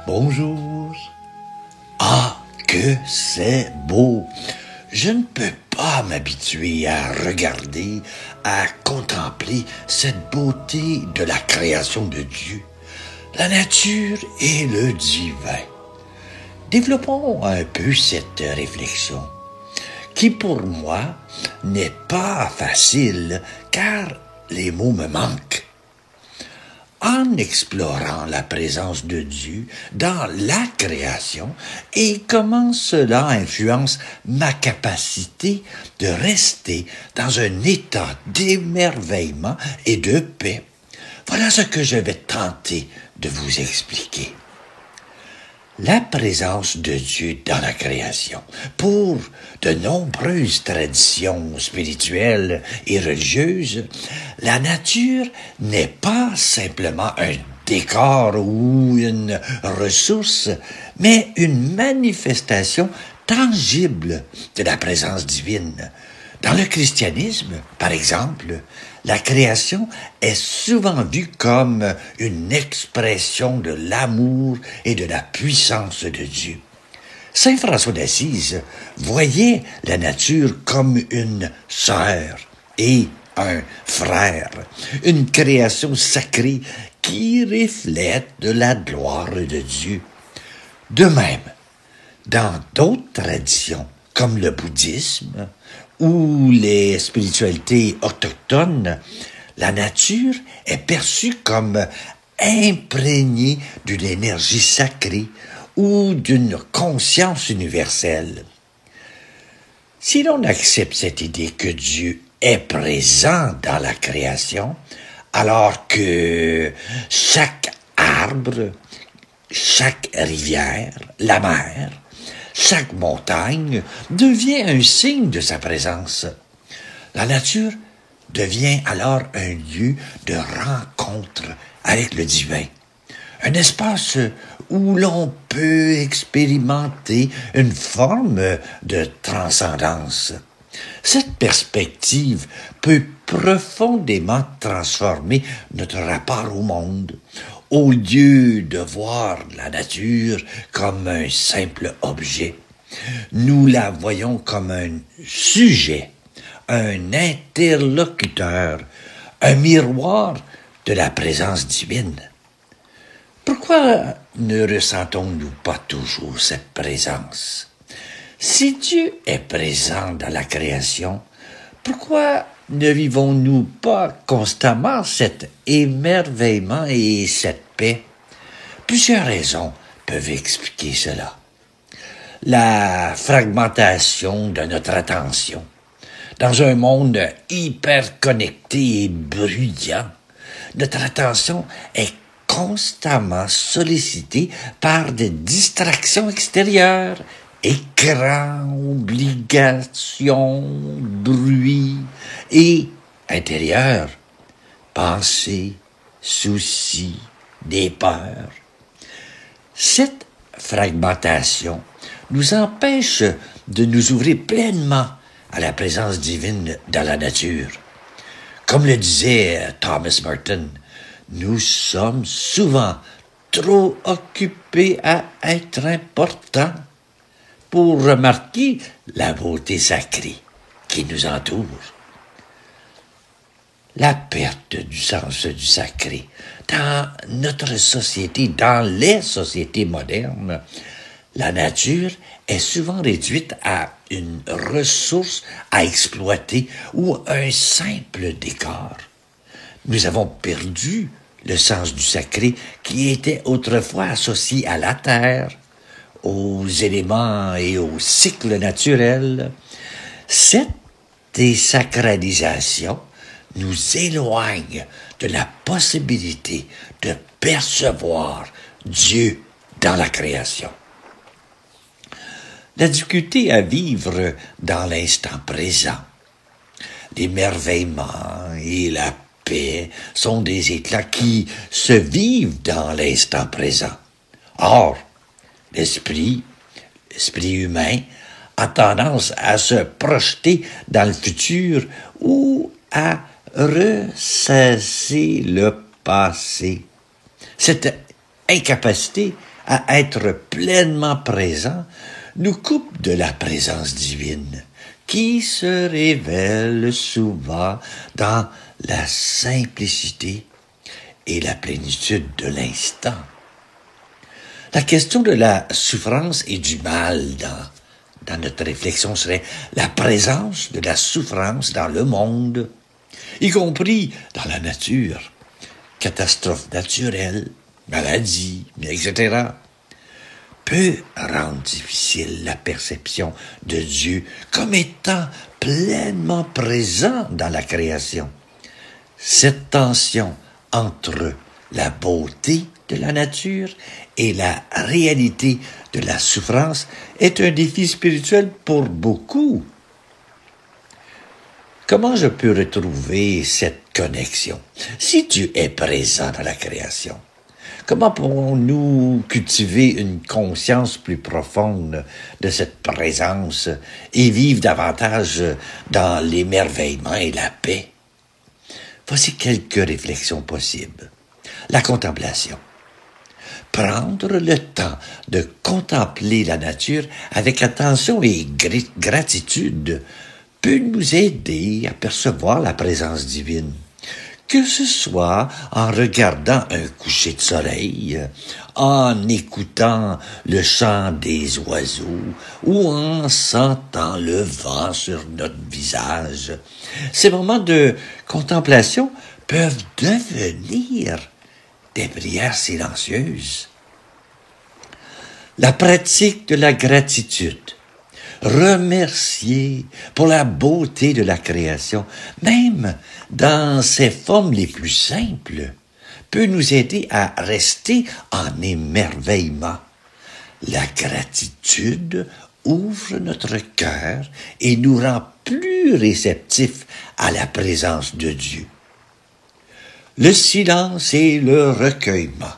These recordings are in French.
Bonjour. Ah, que c'est beau! Je ne peux pas m'habituer à regarder, à contempler cette beauté de la création de Dieu, la nature et le divin. Développons un peu cette réflexion, qui pour moi n'est pas facile car les mots me manquent. En explorant la présence de Dieu dans la création et comment cela influence ma capacité de rester dans un état d'émerveillement et de paix, voilà ce que je vais tenter de vous expliquer. La présence de Dieu dans la création. Pour de nombreuses traditions spirituelles et religieuses, la nature n'est pas simplement un décor ou une ressource, mais une manifestation tangible de la présence divine. Dans le christianisme, par exemple, la création est souvent vue comme une expression de l'amour et de la puissance de Dieu. Saint François d'Assise voyait la nature comme une sœur et un frère, une création sacrée qui reflète de la gloire de Dieu. De même, dans d'autres traditions, comme le bouddhisme ou les spiritualités autochtones, la nature est perçue comme imprégnée d'une énergie sacrée ou d'une conscience universelle. Si l'on accepte cette idée que Dieu est présent dans la création, alors que chaque arbre, chaque rivière, la mer, chaque montagne devient un signe de sa présence. La nature devient alors un lieu de rencontre avec le divin, un espace où l'on peut expérimenter une forme de transcendance. Cette perspective peut profondément transformer notre rapport au monde, au lieu de voir la nature comme un simple objet. Nous la voyons comme un sujet, un interlocuteur, un miroir de la présence divine. Pourquoi ne ressentons-nous pas toujours cette présence? Si Dieu est présent dans la création, pourquoi ne vivons-nous pas constamment cet émerveillement et cette paix? Plusieurs raisons peuvent expliquer cela. La fragmentation de notre attention. Dans un monde hyper connecté et bruyant, notre attention est constamment sollicitée par des distractions extérieures, écrans, obligations, bruit, et intérieurs, pensées, soucis, des peurs. Cette fragmentation nous empêche de nous ouvrir pleinement à la présence divine dans la nature. Comme le disait Thomas Merton, nous sommes souvent trop occupés à être importants pour remarquer la beauté sacrée qui nous entoure. La perte du sens du sacré dans notre société, dans les sociétés modernes, la nature est souvent réduite à une ressource à exploiter ou un simple décor. Nous avons perdu le sens du sacré qui était autrefois associé à la terre, aux éléments et aux cycles naturels. Cette désacralisation nous éloigne de la possibilité de percevoir Dieu dans la création. La difficulté à vivre dans l'instant présent, l'émerveillement et la paix sont des éclats qui se vivent dans l'instant présent. Or, l'esprit humain a tendance à se projeter dans le futur ou à ressasser le passé. Cette incapacité à être pleinement présent nous coupe de la présence divine qui se révèle souvent dans la simplicité et la plénitude de l'instant. La question de la souffrance et du mal dans notre réflexion serait la présence de la souffrance dans le monde, y compris dans la nature, catastrophes naturelles, maladies, etc., peut rendre difficile la perception de Dieu comme étant pleinement présent dans la création. Cette tension entre la beauté de la nature et la réalité de la souffrance est un défi spirituel pour beaucoup. Comment je peux retrouver cette connexion? Si Dieu est présent dans la création, comment pourrons-nous cultiver une conscience plus profonde de cette présence et vivre davantage dans l'émerveillement et la paix? Voici quelques réflexions possibles. La contemplation. Prendre le temps de contempler la nature avec attention et gratitude peut nous aider à percevoir la présence divine. Que ce soit en regardant un coucher de soleil, en écoutant le chant des oiseaux ou en sentant le vent sur notre visage. Ces moments de contemplation peuvent devenir des prières silencieuses. La pratique de la gratitude. Remercier pour la beauté de la création, même dans ses formes les plus simples, peut nous aider à rester en émerveillement. La gratitude ouvre notre cœur et nous rend plus réceptifs à la présence de Dieu. Le silence et le recueillement.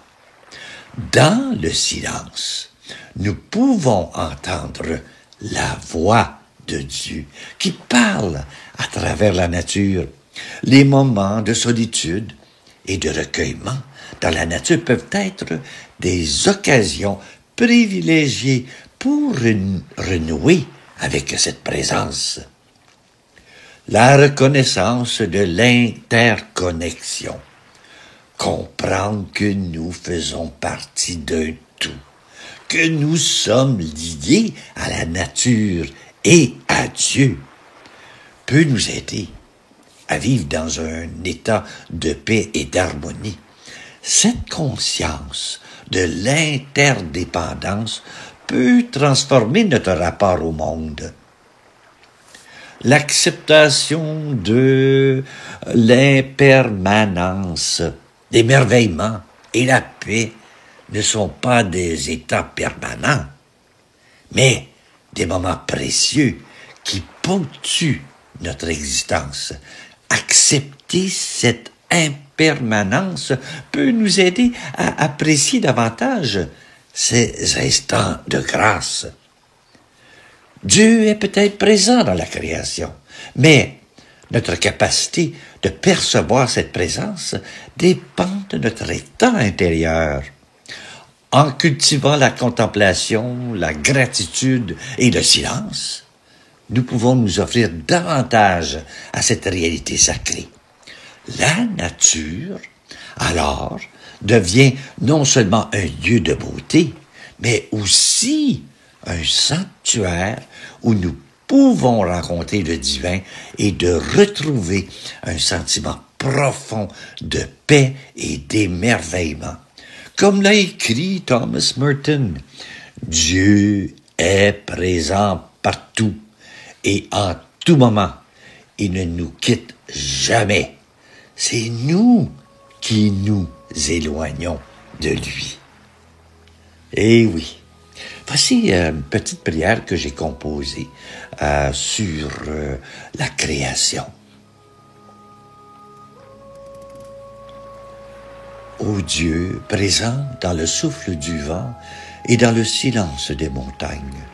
Dans le silence, nous pouvons entendre la voix de Dieu qui parle à travers la nature. Les moments de solitude et de recueillement dans la nature peuvent être des occasions privilégiées pour renouer avec cette présence. La reconnaissance de l'interconnexion. Comprendre que nous faisons partie d'un tout, que nous sommes liés à la nature et à Dieu, peut nous aider à vivre dans un état de paix et d'harmonie. Cette conscience de l'interdépendance peut transformer notre rapport au monde. L'acceptation de l'impermanence, l'émerveillement et la paix ne sont pas des états permanents, mais des moments précieux qui ponctuent notre existence. Accepter cette impermanence peut nous aider à apprécier davantage ces instants de grâce. Dieu est peut-être présent dans la création, mais notre capacité de percevoir cette présence dépend de notre état intérieur. En cultivant la contemplation, la gratitude et le silence, nous pouvons nous offrir davantage à cette réalité sacrée. La nature, alors, devient non seulement un lieu de beauté, mais aussi un sanctuaire où nous pouvons rencontrer le divin et de retrouver un sentiment profond de paix et d'émerveillement. Comme l'a écrit Thomas Merton, Dieu est présent partout et en tout moment. Il ne nous quitte jamais. C'est nous qui nous éloignons de lui. Eh oui. Voici une petite prière que j'ai composée sur la création. Ô Dieu, présent dans le souffle du vent et dans le silence des montagnes,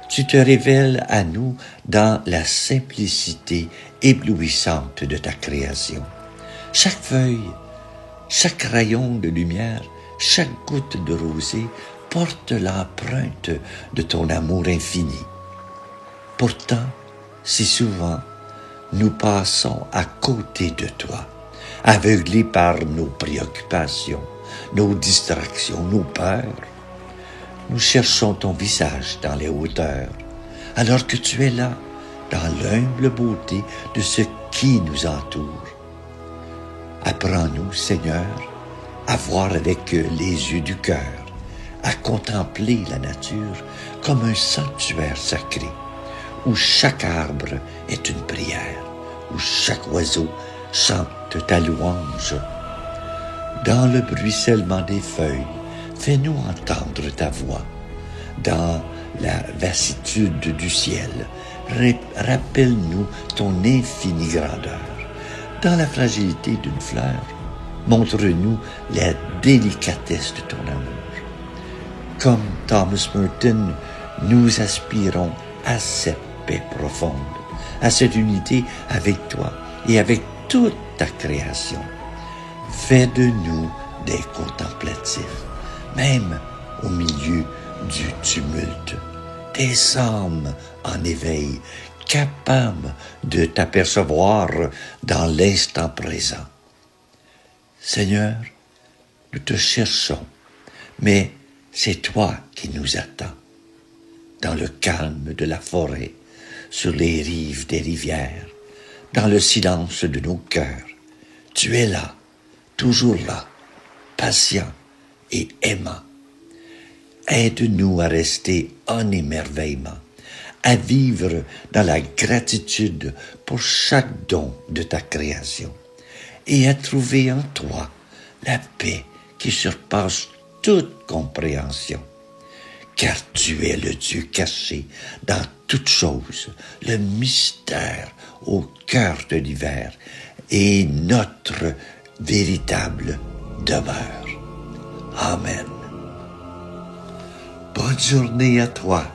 tu te révèles à nous dans la simplicité éblouissante de ta création. Chaque feuille, chaque rayon de lumière, chaque goutte de rosée porte l'empreinte de ton amour infini. Pourtant, si souvent, nous passons à côté de toi, aveuglés par nos préoccupations, nos distractions, nos peurs. Nous cherchons ton visage dans les hauteurs, alors que tu es là, dans l'humble beauté de ce qui nous entoure. Apprends-nous, Seigneur, à voir avec les yeux du cœur, à contempler la nature comme un sanctuaire sacré, où chaque arbre est une prière, où chaque oiseau chante ta louange. Dans le bruissellement des feuilles, fais-nous entendre ta voix. Dans la vastitude du ciel, rappelle-nous ton infinie grandeur. Dans la fragilité d'une fleur, montre-nous la délicatesse de ton amour. Comme Thomas Merton, nous aspirons à cette paix profonde, à cette unité avec toi et avec toute ta création. Fais de nous des contemplatifs, même au milieu du tumulte, des âmes en éveil, capables de t'apercevoir dans l'instant présent. Seigneur, nous te cherchons, mais c'est toi qui nous attends. Dans le calme de la forêt, sur les rives des rivières, dans le silence de nos cœurs, tu es là, toujours là, patient et aimant. Aide-nous à rester en émerveillement, à vivre dans la gratitude pour chaque don de ta création et à trouver en toi la paix qui surpasse toute compréhension. Car tu es le Dieu caché dans toutes choses, le mystère au cœur de l'hiver et notre véritable demeure. Amen. Bonne journée à toi.